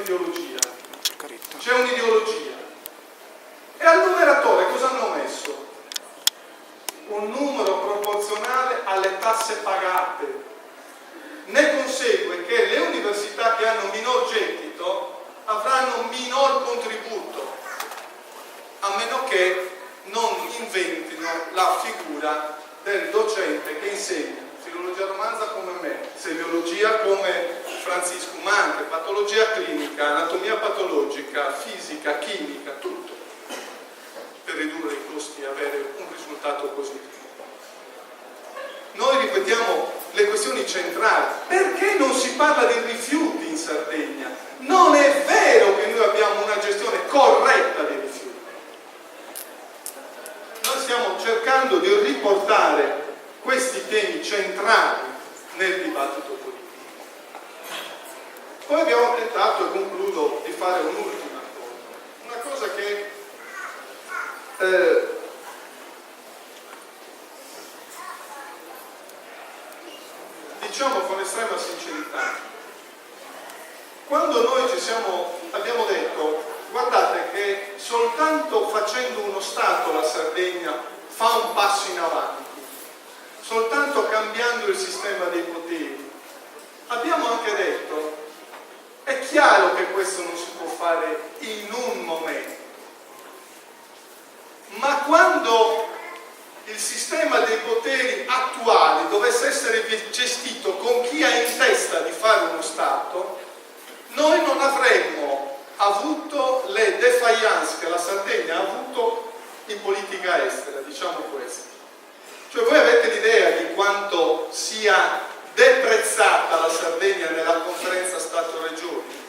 un'ideologia. C'è un'ideologia. E al numeratore cosa hanno messo? Un numero proporzionale alle tasse pagate. Ne consegue che le università che hanno minor gettito avranno minor contributo, a meno che non inventino la figura del docente che insegna filologia romanza come me, semiologia come Francisco, ma anche patologia clinica, anatomia patologica, fisica, chimica, tutto, per ridurre i costi e avere un risultato positivo. Noi ripetiamo le questioni centrali. Perché non si parla dei rifiuti in Sardegna? Non è vero che noi abbiamo una gestione corretta dei rifiuti. Noi stiamo cercando di riportare questi temi centrali nel dibattito politico. Poi abbiamo tentato, e concludo, di fare un'ultima cosa. Una cosa che diciamo con estrema sincerità, quando noi abbiamo detto guardate che soltanto facendo uno Stato la Sardegna fa un passo in avanti, soltanto cambiando il sistema dei poteri, abbiamo anche detto è chiaro che questo non si può fare in un momento, ma quando il sistema dei poteri attuali dovesse essere gestito con chi ha in testa di fare uno Stato, noi non avremmo avuto le défaillance che la Sardegna ha avuto in politica estera, diciamo questo. Cioè voi avete l'idea di quanto sia deprezzata la Sardegna nella conferenza Stato-Regioni?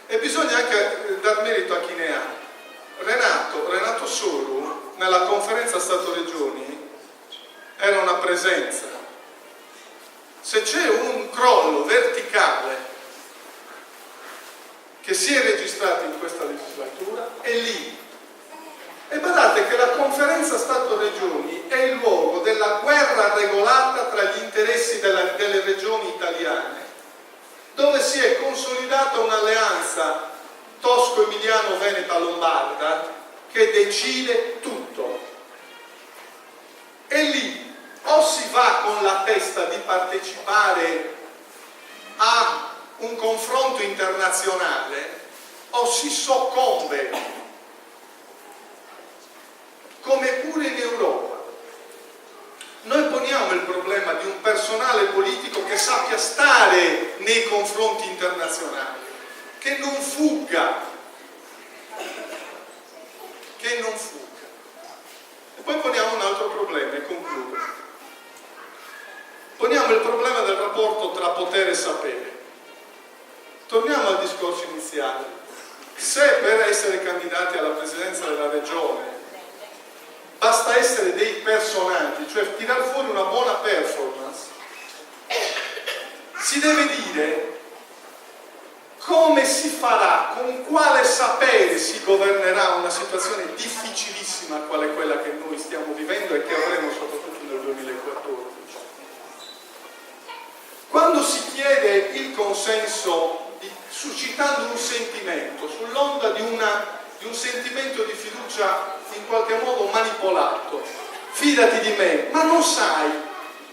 E bisogna anche dar merito a chi ne ha. Renato Soru nella conferenza Stato-Regioni era una presenza. Se c'è un crollo verticale che si è registrato in questa legislatura è lì. E badate che la conferenza Stato-Regioni è il luogo della guerra regolata tra gli interessi delle regioni italiane, dove si è consolidata un'alleanza tosco-emiliano-veneta-lombarda che decide tutto. E lì o si va con la testa di partecipare a un confronto internazionale o si soccombe, come pure in Europa. Noi poniamo il problema di un personale politico che sappia stare nei confronti internazionali, che non fugga. E poi poniamo un altro problema, e concludo. Poniamo il problema del rapporto tra potere e sapere. Torniamo al discorso iniziale. Se per essere candidati alla presidenza della regione basta essere dei personaggi, cioè tirar fuori una buona performance, si deve dire come si farà, con quale sapere si governerà una situazione difficilissima quale quella che noi stiamo vivendo e che avremo soprattutto nel 2014. Quando si chiede il consenso suscitando un sentimento, sull'onda di un sentimento di fiducia in qualche modo manipolato, fidati di me, ma non sai,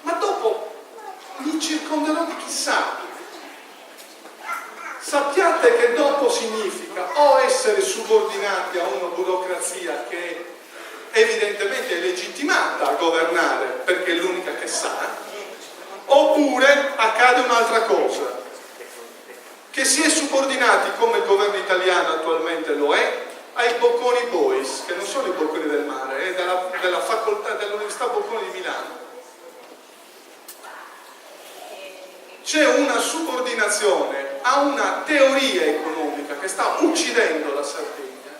ma dopo mi circonderò di chissà. Sappiate che dopo significa o essere subordinati a una burocrazia che evidentemente è legittimata a governare perché è l'unica che sa, oppure accade un'altra cosa, che si è subordinati, come il governo italiano attualmente lo è, ai Bocconi Boys, che non sono i Bocconi del mare, è della facoltà dell'Università Bocconi di Milano. C'è una subordinazione a una teoria economica che sta uccidendo la Sardegna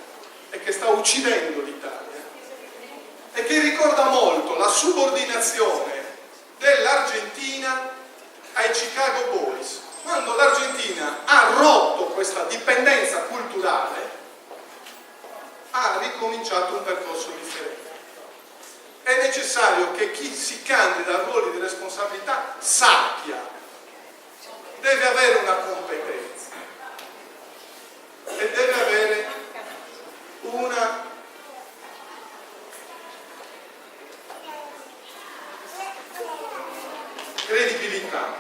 e che sta uccidendo l'Italia e che ricorda molto la subordinazione dell'Argentina ai Chicago Boys. Quando l'Argentina ha rotto questa dipendenza culturale, ha ricominciato un percorso differente. È necessario che chi si candida a ruoli di responsabilità sappia deve avere una competenza e deve avere una credibilità.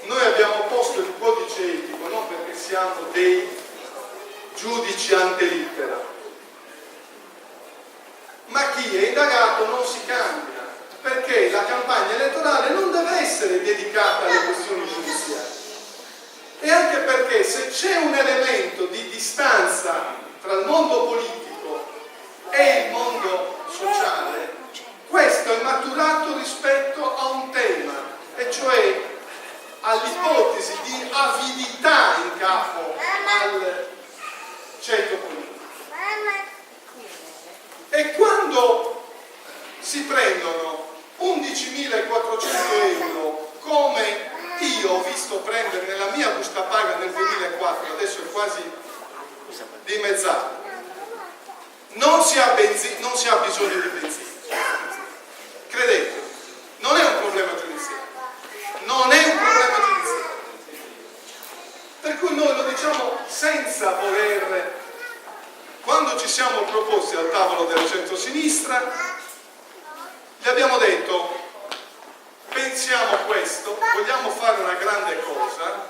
Noi abbiamo posto il codice etico non perché siamo dei giudici ante litteram, ma chi è indagato non si cambia, perché la campagna elettorale non deve essere dedicata alle questioni giudiziarie. E anche perché se c'è un elemento di distanza tra il mondo politico e il mondo sociale, questo è maturato rispetto a un tema, e cioè all'ipotesi di avidità in capo al ceto politico. E quando si prendono 11.400 euro, come io ho visto prendere nella mia busta paga nel 2004, adesso è quasi dimezzato, non si ha bisogno di benzina. Credete, non è un problema giudiziario, non è un problema giudiziario. Per cui noi lo diciamo senza voler. Quando ci siamo proposti al tavolo del centro-sinistra, gli abbiamo detto: pensiamo questo, vogliamo fare una grande cosa,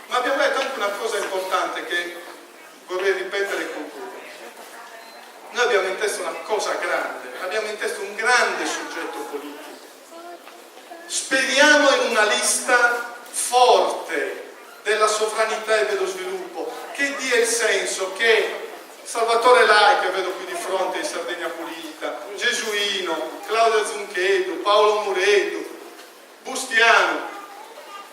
ma abbiamo detto anche una cosa importante che vorrei ripetere e concludere. Noi abbiamo in testa una cosa grande, abbiamo in testa un grande soggetto politico. Speriamo in una lista forte della sovranità e dello sviluppo, che dia il senso che Salvatore Lai, che vedo qui di fronte in Sardegna Pulita, Gesuino, Claudia Zunchedo, Paolo Muredo, Bustiano,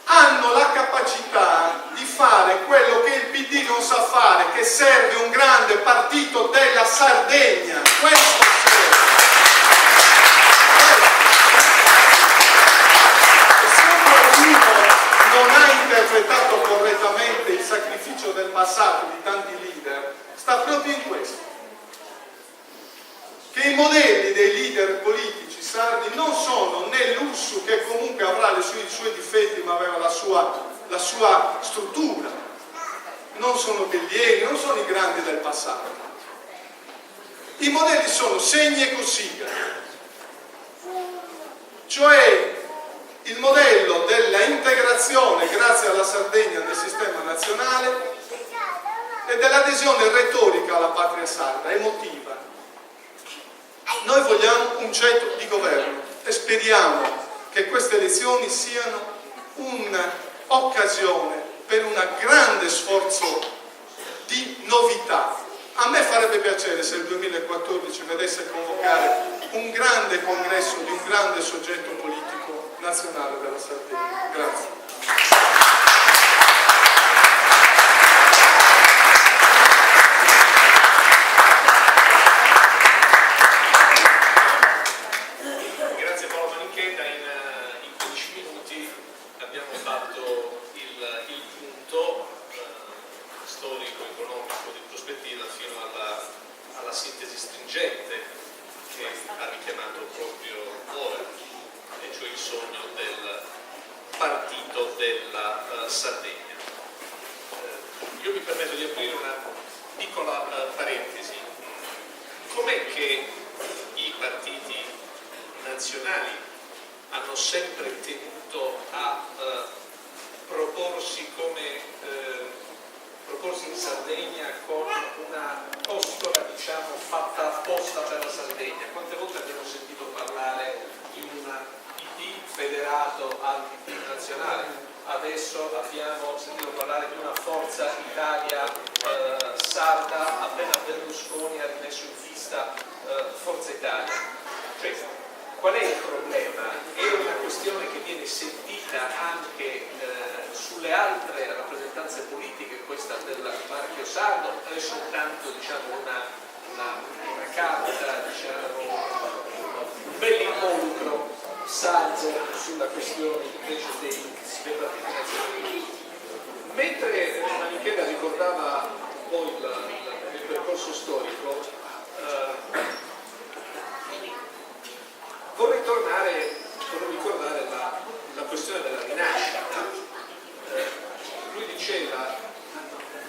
hanno la capacità di fare quello che il PD non sa fare, che serve un grande partito della Sardegna. Questo serve. E se qualcuno non ha interpretato correttamente il sacrificio del passato di tanti leader, sta proprio in questo. Che i modelli dei leader politici sardi non sono né Lussu, che comunque avrà i suoi difetti ma aveva la sua struttura, non sono Bellieni, non sono i grandi del passato. I modelli sono Segni e Cossiga, cioè il modello della integrazione grazie alla Sardegna nel sistema nazionale e dell'adesione retorica alla patria sarda, emotiva. Noi vogliamo un ceto di governo e speriamo che queste elezioni siano un'occasione per un grande sforzo di novità. A me farebbe piacere se il 2014 vedesse convocare un grande congresso di un grande soggetto politico nazionale della Sardegna. Grazie.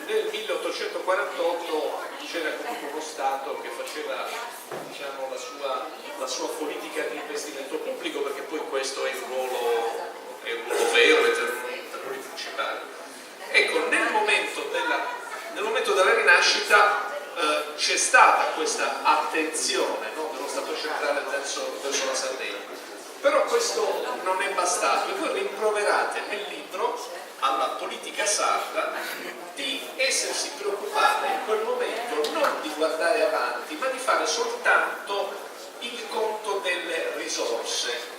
nel 1848 c'era comunque uno Stato che faceva, diciamo, la sua politica di investimento pubblico, perché poi questo è il ruolo vero e tra i principali. Ecco, nel momento della rinascita c'è stata questa attenzione, no, dello Stato centrale verso la Sardegna, però questo non è bastato, e voi rimproverate nel libro alla politica sarda di essersi preoccupata in quel momento non di guardare avanti, ma di fare soltanto il conto delle risorse,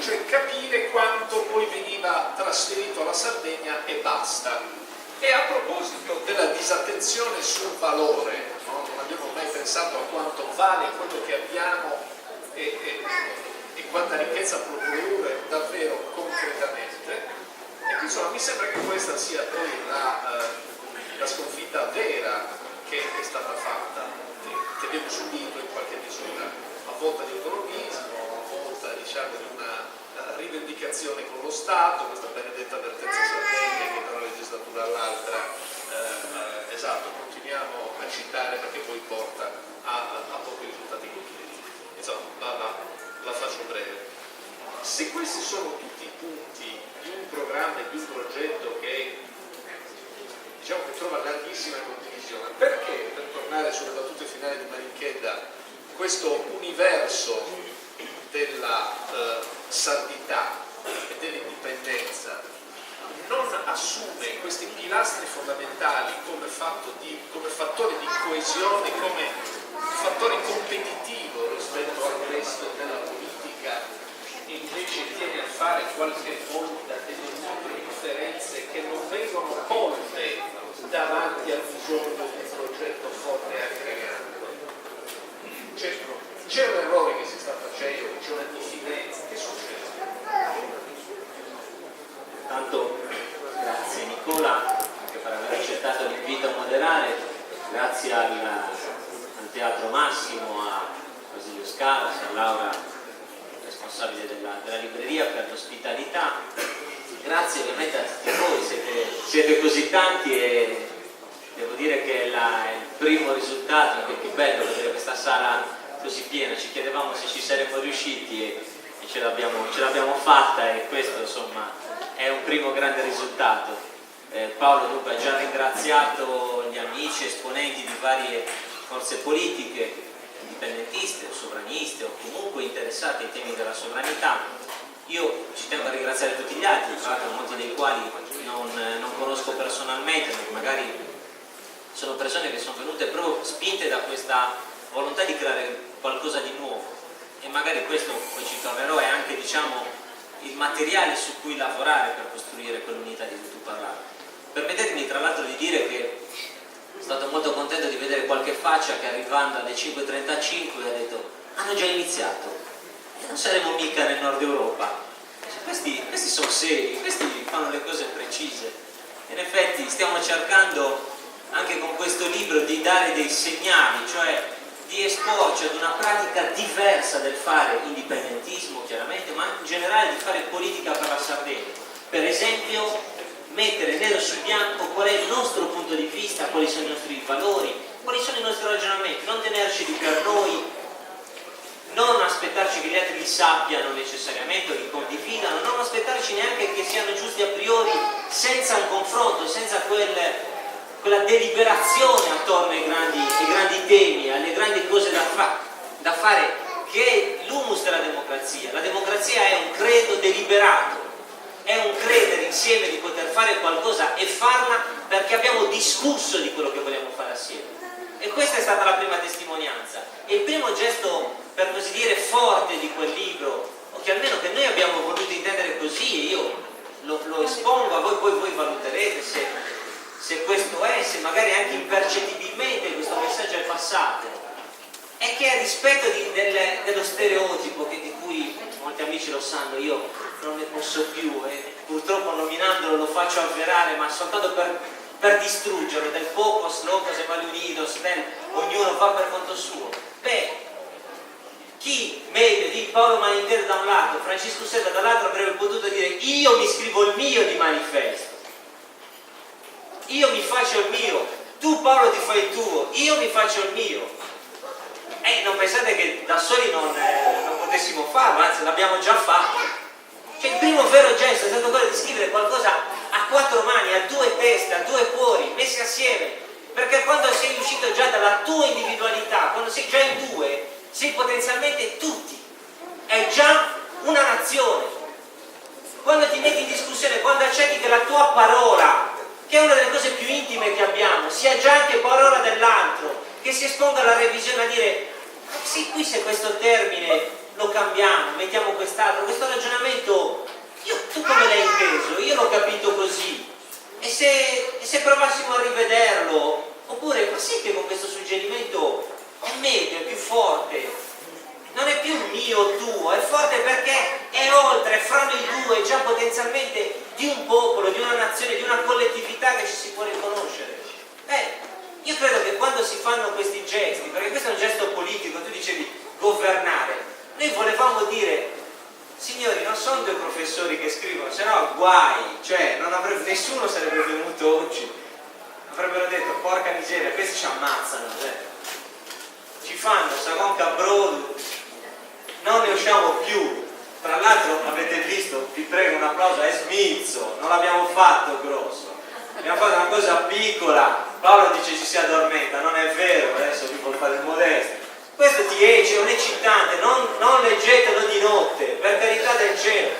cioè capire quanto poi veniva trasferito alla Sardegna e basta. E a proposito della disattenzione sul valore, no? Non abbiamo mai pensato a quanto vale quello che abbiamo e quanta ricchezza può produrre davvero concretamente. E insomma, mi sembra che questa sia poi la sconfitta vera che è stata fatta, che abbiamo subito in qualche misura, a volta di autonomismo, a volta, diciamo, di una rivendicazione con lo Stato, questa benedetta vertenza Sardegna che da una legislatura all'altra, esatto, continuiamo a citare perché poi porta a pochi risultati concreti. Insomma, la faccio breve. Se questi sono tutti i punti di un programma e di un progetto che, diciamo, che trova larghissima condivisione, perché, per tornare sulle battute finali di Marinchedda, questo universo della sardità e dell'indipendenza non assume questi pilastri fondamentali come fattore di coesione, come fattore competitivo rispetto al resto della politica, e invece tiene a fare qualche volta delle nuove differenze che non vengono colte davanti al bisogno di un progetto forte e aggregante. C'è un errore che si sta facendo, c'è una diffidenza, che succede? Tanto grazie Nicola anche per aver accettato l'invito a moderare, grazie al Teatro Massimo, a Basilio Scalas, a Laura, responsabile della libreria, per l'ospitalità, grazie ovviamente a tutti voi, siete così tanti, e devo dire che è il primo risultato, che bello vedere questa sala così piena. Ci chiedevamo se ci saremmo riusciti e ce l'abbiamo fatta, e questo insomma è un primo grande risultato. Paolo dunque ha già ringraziato gli amici esponenti di varie forze politiche, indipendentiste o sovraniste o comunque interessate ai temi della sovranità. Io ci tengo a ringraziare tutti gli altri, tra l'altro molti dei quali non conosco personalmente, ma magari sono persone che sono venute proprio spinte da questa volontà di creare qualcosa di nuovo, e magari questo, poi ci tornerò, è anche, diciamo, il materiale su cui lavorare per costruire quell'unità di cui tu parlavi. Permettetemi tra l'altro di dire che sono stato molto contento di vedere qualche faccia che, arrivando alle 5:35, ha detto: hanno già iniziato e non saremo mica nel nord Europa. Questi sono seri, questi fanno le cose precise. In effetti stiamo cercando anche con questo libro di dare dei segnali, cioè di esporci ad una pratica diversa del fare indipendentismo, chiaramente, ma in generale di fare politica per la Sardegna. Per esempio, mettere nero su bianco qual è il nostro punto di vista, quali sono i nostri valori, quali sono i nostri ragionamenti, non tenerci di per noi, non aspettarci che gli altri li sappiano necessariamente o li condividano, non aspettarci neanche che siano giusti a priori, senza un confronto, senza quella deliberazione attorno ai grandi temi, alle grandi cose da fare, che è l'humus della democrazia. La democrazia è un credo deliberato, è un credere insieme di poter fare qualcosa e farla perché abbiamo discusso di quello che vogliamo fare assieme. E questa è stata la prima testimonianza. E il primo gesto, per così dire, forte di quel libro, o che almeno che noi abbiamo voluto intendere così, e io lo espongo a voi, poi voi valuterete se questo è, se magari anche impercettibilmente questo messaggio è passato, è che a rispetto dello stereotipo di cui molti amici lo sanno, io non ne posso più, e purtroppo nominandolo lo faccio avverare, ma soltanto per distruggerlo, del pocos, locos e malunidos, ognuno va per conto suo. Beh, chi meglio di Paolo Marinchedda da un lato, Francisco Serra dall'altro, avrebbe potuto dire: io mi scrivo il mio di manifesto. io mi faccio il mio, tu Paolo ti fai il tuo, io mi faccio il mio. Non pensate che da soli non potessimo farlo, anzi l'abbiamo già fatto. Cioè il primo vero gesto è stato quello di scrivere qualcosa a quattro mani, a due teste, a due cuori, messi assieme. Perché quando sei uscito già dalla tua individualità, quando sei già in due, sei potenzialmente tutti. È già una nazione. Quando ti metti in discussione, quando accetti che la tua parola, che è una delle cose più intime che abbiamo, sia già anche parola dell'altro, che si esponga alla revisione a dire sì, qui se questo termine lo cambiamo, mettiamo quest'altro, questo ragionamento tu come l'hai inteso? Io l'ho capito così, e se provassimo a rivederlo, oppure ma sì che con questo suggerimento è meglio, è più forte, non è più mio o tuo, è forte perché è oltre, è fra noi due, già potenzialmente di un popolo, di una nazione, di una collettività che ci si può riconoscere. Io credo che quando si fanno questi gesti, perché questo è un gesto politico, tu dicevi governare, noi volevamo dire, signori, non sono due professori che scrivono, se no guai, cioè nessuno sarebbe venuto oggi, avrebbero detto porca miseria, questi ci ammazzano, ci fanno Savon Cabrodu, non ne usciamo più. Tra l'altro avete visto, vi prego un applauso, è smizzo, non l'abbiamo fatto grosso, abbiamo fatto una cosa piccola. Paolo dice ci si addormenta, non è vero, adesso vi vuol fare il modesto. Questo ti è un eccitante, non leggetelo di notte, per carità del cielo.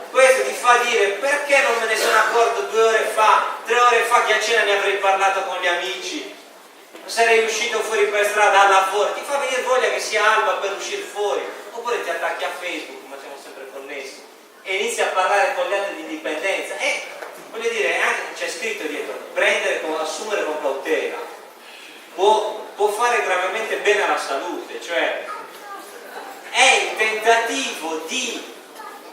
Questo ti fa dire perché non me ne sono accorto 2 ore fa, 3 ore fa che a cena ne avrei parlato con gli amici, sarei uscito fuori per strada al lavoro, ti fa venire voglia che sia alba per uscire fuori, oppure ti attacchi a Facebook, ma siamo sempre connessi, e inizi a parlare con gli altri di indipendenza. Voglio dire, anche c'è scritto dietro, assumere con cautela, può fare gravemente bene alla salute, cioè è il tentativo di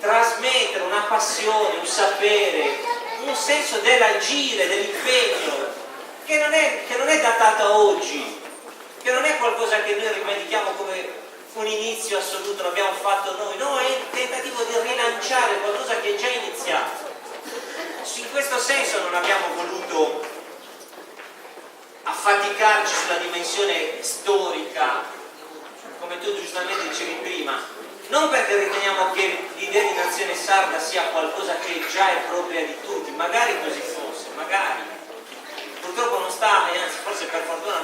trasmettere una passione, un sapere, un senso dell'agire, dell'impegno, che non è datato a oggi, che non è qualcosa che noi rivendichiamo come un inizio assoluto, l'abbiamo fatto noi, no, è il tentativo di rilanciare qualcosa che è già iniziato. In questo senso non abbiamo voluto affaticarci sulla dimensione storica, come tu giustamente dicevi prima, non perché riteniamo che l'idea di nazione sarda sia qualcosa che già è propria di tutti, magari così fosse, magari. Purtroppo non sta, e anzi forse per fortuna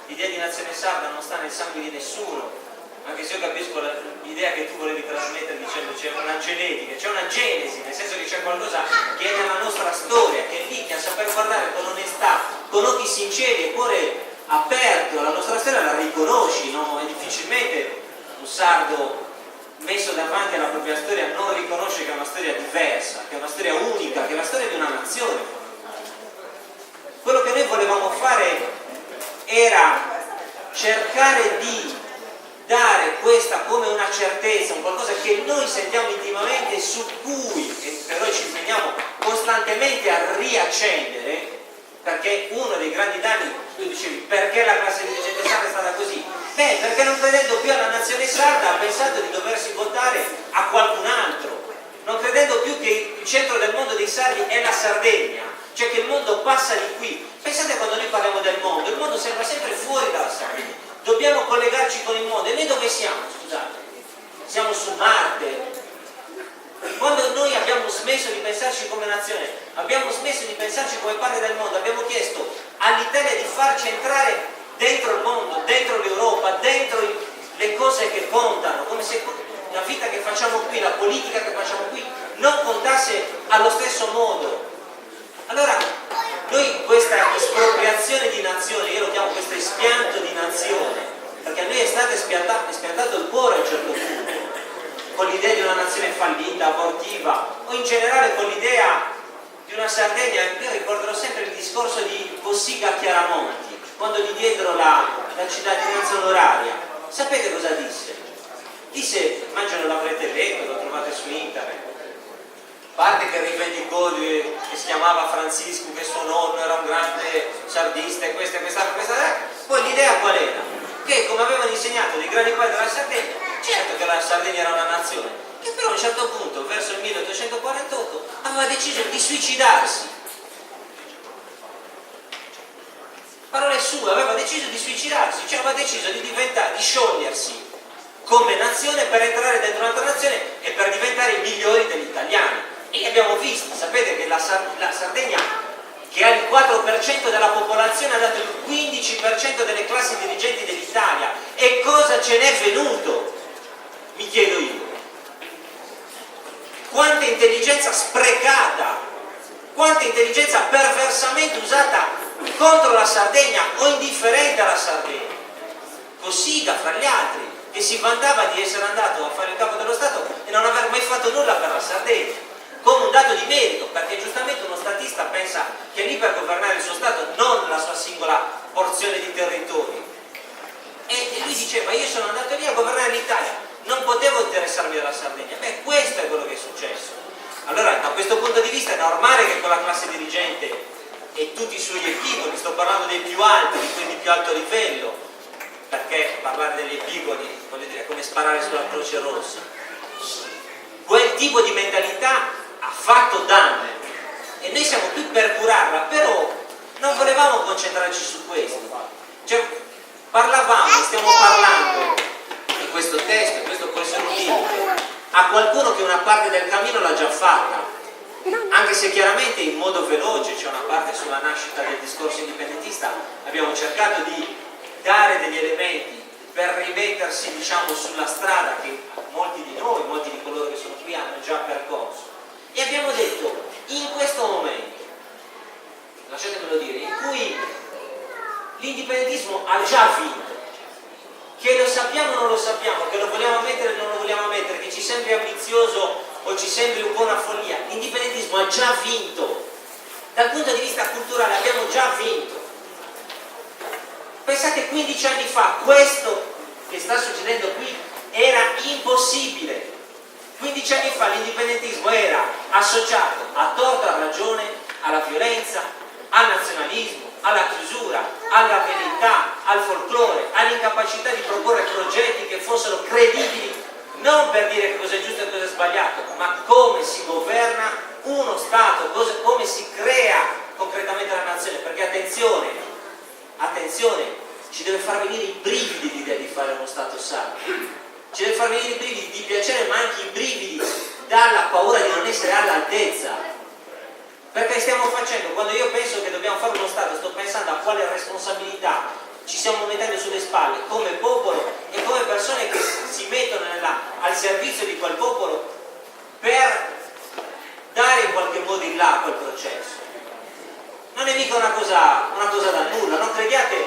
l'idea di nazione sarda non sta nel sangue di nessuno, anche se io capisco l'idea che tu volevi trasmettere dicendo c'è una genetica, c'è una genesi, nel senso che c'è qualcosa che è nella nostra storia, che è lì, che a saper guardare con onestà, con occhi sinceri e cuore aperto la nostra storia la riconosci, no? E difficilmente un sardo messo davanti alla propria storia non riconosce che è una storia diversa, che è una storia unica, che è la storia di una nazione. Quello che noi volevamo fare era cercare di dare questa come una certezza, un qualcosa che noi sentiamo intimamente, su cui e per noi ci impegniamo costantemente a riaccendere, perché uno dei grandi danni, tu dicevi, perché la classe dirigente sarda è stata così? Perché non credendo più alla nazione sarda ha pensato di doversi votare a qualcun altro, non credendo più che il centro del mondo dei sardi è la Sardegna, cioè che il mondo passa di qui. Pensate quando noi parliamo del mondo, il mondo sembra sempre fuori dalla Sardegna. Dobbiamo collegarci con il mondo. E noi dove siamo? Scusate. Siamo su Marte. Quando noi abbiamo smesso di pensarci come nazione, abbiamo smesso di pensarci come parte del mondo, abbiamo chiesto all'Italia di farci entrare dentro il mondo, dentro l'Europa, dentro le cose che contano, come se la vita che facciamo qui, la politica che facciamo qui, non contasse allo stesso modo. Allora, noi questa espropriazione di nazione, io lo chiamo questo espianto di nazione, perché a noi è stato espiantato il cuore a un certo punto, con l'idea di una nazione fallita, abortiva, o in generale con l'idea di una Sardegna. Io ricorderò sempre il discorso di Cossiga a Chiaramonti, quando gli diedero la cittadinanza onoraria. Sapete cosa disse? Disse, immagino l'avrete letto, lo trovate su internet, parte che rivendicò che si chiamava Francisco, che suo nonno era un grande sardista e questa, poi l'idea qual era? Che come avevano insegnato dei grandi padri della Sardegna, certo che la Sardegna era una nazione, che però a un certo punto, verso il 1848, aveva deciso di suicidarsi. sua aveva deciso di suicidarsi, cioè aveva deciso di sciogliersi come nazione per entrare dentro un'altra nazione e per diventare i migliori degli italiani. E li abbiamo visti, sapete che la Sardegna, che ha il 4% della popolazione, ha dato il 15% delle classi dirigenti dell'Italia. E cosa ce n'è venuto? Mi chiedo io. Quanta intelligenza sprecata, quanta intelligenza perversamente usata contro la Sardegna o indifferente alla Sardegna. Cossiga, fra gli altri, che si vantava di essere andato a fare il capo dello Stato e non aver mai fatto nulla per la Sardegna, come un dato di merito, perché giustamente uno statista pensa che è lì per governare il suo Stato, non la sua singola porzione di territorio. E lui diceva: io sono andato lì a governare l'Italia, non potevo interessarmi della Sardegna. Beh, questo è quello che è successo. Allora, da questo punto di vista è normale che con la classe dirigente e tutti i suoi epigoni, sto parlando dei più alti, di quelli di più alto livello, perché parlare degli epigoni, voglio dire, è come sparare sulla Croce Rossa. Quel tipo di mentalità ha fatto danno e noi siamo qui per curarla, però non volevamo concentrarci su questo. Cioè, stiamo parlando di questo testo, questo può essere un limite a qualcuno che una parte del cammino l'ha già fatta, anche se chiaramente in modo veloce, c'è una parte sulla nascita del discorso indipendentista, abbiamo cercato di dare degli elementi per rimettersi, diciamo, sulla strada che molti di noi, molti di coloro che sono qui hanno già percorso. E abbiamo detto, in questo momento, lasciatemelo dire, in cui l'indipendentismo ha già vinto, che lo sappiamo o non lo sappiamo, che lo vogliamo mettere o non lo vogliamo mettere, che ci sembri ambizioso o ci sembri un po' una follia, l'indipendentismo ha già vinto. Dal punto di vista culturale abbiamo già vinto. Pensate, 15 anni fa questo che sta succedendo qui era impossibile. 15 anni fa l'indipendentismo era associato a torto, a ragione, alla violenza, al nazionalismo, alla chiusura, alla verità, al folklore, all'incapacità di proporre progetti che fossero credibili, non per dire che cosa è giusto e cosa è sbagliato, ma come si governa uno Stato, come si crea concretamente la nazione. Perché attenzione, ci deve far venire i brividi l'idea di fare uno Stato sano, ci deve far venire i brividi di piacere, ma anche i brividi dalla paura di non essere all'altezza. Perché stiamo facendo, quando io penso che dobbiamo fare uno Stato, sto pensando a quale responsabilità ci stiamo mettendo sulle spalle come popolo e come persone che si mettono al servizio di quel popolo per dare in qualche modo in là quel processo. Non è mica una cosa da nulla, non crediate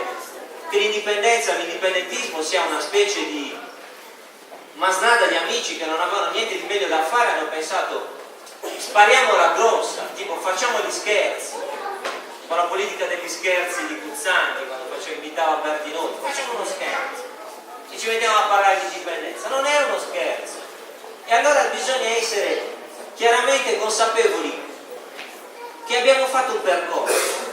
che l'indipendenza, l'indipendentismo sia una specie di masnada di amici che non avevano niente di meglio da fare, hanno pensato spariamo la grossa, tipo facciamo gli scherzi, con la politica degli scherzi di Guzzanti, quando invitava Bertinotti, facciamo uno scherzo e ci mettiamo a parlare di indipendenza. Non è uno scherzo. E allora bisogna essere chiaramente consapevoli che abbiamo fatto un percorso,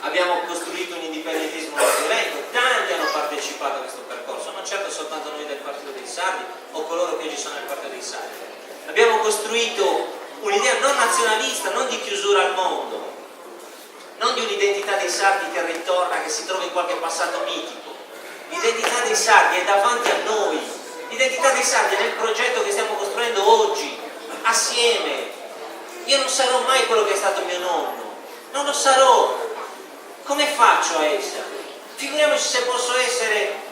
abbiamo costruito un indipendentismo non violento, tanti hanno partecipato a questo percorso, non certo soltanto noi del Partito dei Sardi o coloro che oggi sono nel Partito dei Sardi. Abbiamo costruito un'idea non nazionalista, non di chiusura al mondo, non di un'identità dei sardi che ritorna, che si trova in qualche passato mitico. L'identità dei sardi è davanti a noi, l'identità dei sardi è nel progetto che stiamo costruendo oggi, assieme. Io non sarò mai quello che è stato mio nonno, non lo sarò. Come faccio a essere? Figuriamoci se posso essere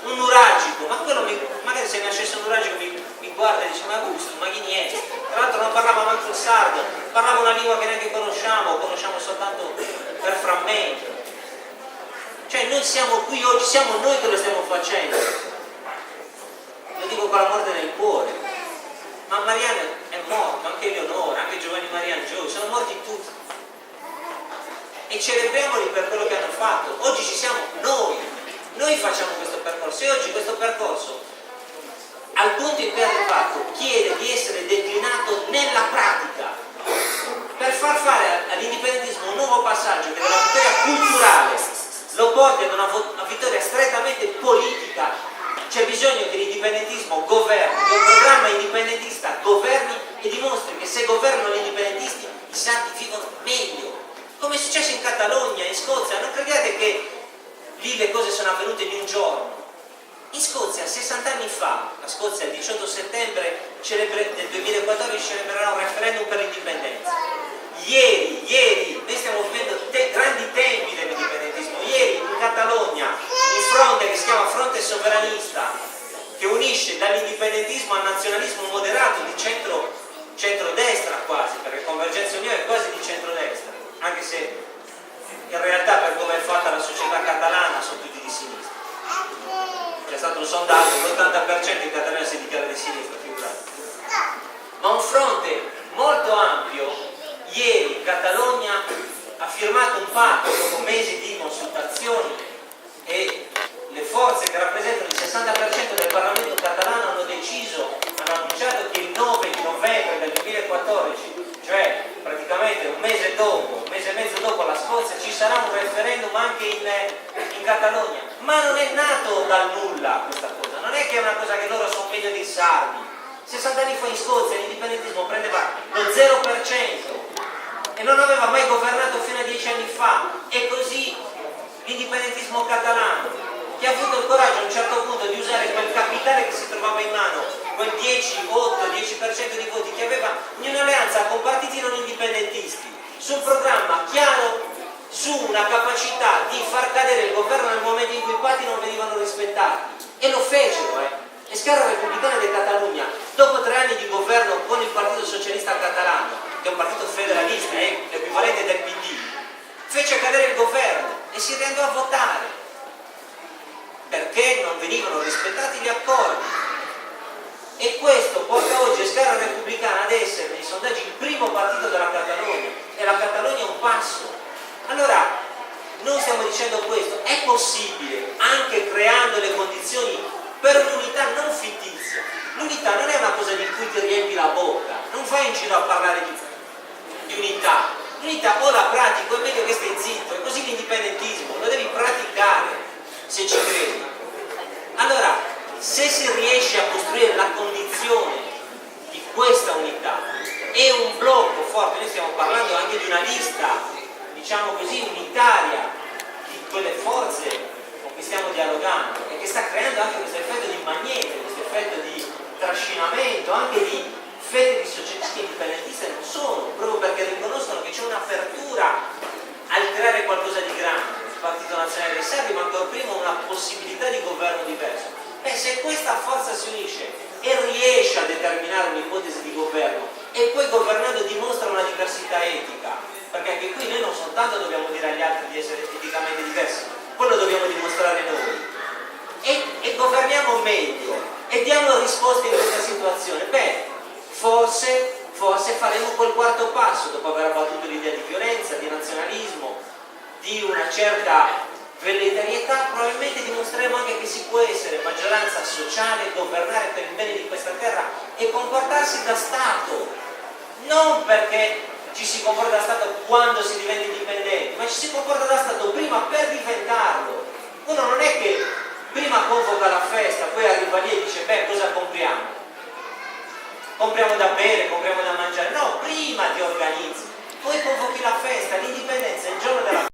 un nuragico, ma quello magari se nascesse un nuragico mi guarda e dice: ma Augusto, ma chi niente? Tra l'altro non parlava manco il sardo, parlava una lingua che neanche conosciamo soltanto per frammenti. Cioè noi siamo qui oggi, siamo noi che lo stiamo facendo. Lo dico con la morte nel cuore. Ma Mariano è morto, anche Eleonora, anche Giovanni Mariano Giovi, sono morti tutti. E celebriamoli per quello che hanno fatto. Oggi ci siamo noi facciamo questo percorso e oggi questo percorso, al punto in cui è arrivato, chiede di essere declinato nella pratica per far fare all'indipendentismo un nuovo passaggio che dalla vittoria culturale lo porti ad una vittoria strettamente politica. C'è bisogno che l'indipendentismo governi, che un programma indipendentista governi e dimostri che se governano gli indipendentisti i sardi vivono meglio, come è successo in Catalogna, in Scozia. Non crediate che lì le cose sono avvenute in un giorno. In Scozia 60 anni fa, la Scozia il 18 settembre del 2014 celebrerà un referendum per l'indipendenza. Ieri, noi stiamo vivendo grandi tempi dell'indipendentismo. Ieri in Catalogna un fronte che si chiama Fronte Sovranista, che unisce dall'indipendentismo al nazionalismo moderato di centrodestra quasi, perché Convergenza e Unione è quasi di centrodestra, anche se in realtà per come è fatta la società catalana sono tutti di sinistra. C'è stato un sondaggio, l'80% in Catalogna si dichiara di sinistra, figurati. Ma un fronte molto ampio, ieri in Catalogna ha firmato un patto dopo mesi di consultazioni e le forze che rappresentano il 60% del Parlamento catalano hanno annunciato che il 9 di novembre del 2014, cioè praticamente un mese e mezzo dopo la Scozia, ci sarà un referendum anche in Catalogna. Ma non è nato dal nulla questa cosa, non è che è una cosa che loro sono meglio dei sardi. 60 anni fa in Scozia l'indipendentismo prendeva lo 0% e non aveva mai governato fino a 10 anni fa, e così l'indipendentismo catalano, che ha avuto il coraggio a un certo punto di usare quel capitale che si trovava in mano, quel 10% di voti che aveva, in un'alleanza con partiti non indipendentisti, su un programma chiaro, su una capacità di far cadere il governo nel momento in cui i patti non venivano rispettati, e lo fecero. Esquerra Republicana di Catalogna, dopo 3 anni di governo con il Partito Socialista Catalano, che è un partito federalista, è l'equivalente del PD, fece cadere il governo e si riandò a votare perché non venivano rispettati gli accordi. E questo porta oggi Esquerra Republicana ad essere nei sondaggi il primo partito della Catalogna, e la Catalogna è un passo. Allora, noi stiamo dicendo questo: è possibile, anche creando le condizioni per un'unità non fittizia. L'unità non è una cosa di cui ti riempi la bocca, non vai in giro a parlare di unità. L'unità o la pratico, è meglio che stai zitto, e così l'indipendentismo lo devi praticare se ci credi. Allora, se si riesce a costruire la condizione di questa unità e un blocco forte, noi stiamo parlando anche di una lista, diciamo così, unitaria di quelle forze con cui stiamo dialogando, e che sta creando anche questo effetto di magnete, questo effetto di trascinamento, anche di fede di società che indipendentiste non sono, proprio perché riconoscono che c'è un'apertura al creare qualcosa di grande. Il Partito Nazionale dei Sardi, ma ancora prima una possibilità di governo diverso. Se questa forza si unisce e riesce a determinare un'ipotesi di governo, e poi governando dimostra una diversità etica, perché anche qui noi non soltanto dobbiamo dire agli altri di essere eticamente diversi, poi lo dobbiamo dimostrare noi, e governiamo meglio e diamo risposte in questa situazione, forse faremo quel quarto passo, dopo aver abbattuto l'idea di violenza, di nazionalismo, di una certa velleitarietà. Probabilmente dimostreremo anche che si può essere maggioranza sociale, governare per il bene di questa terra e comportarsi da Stato, non perché ci si comporta da Stato quando si diventa indipendenti, ma ci si comporta da Stato prima per diventarlo. Uno non è che prima convoca la festa, poi arriva lì e dice cosa compriamo? Compriamo da bere, compriamo da mangiare? No, prima ti organizzi, poi convochi la festa. L'indipendenza è il giorno della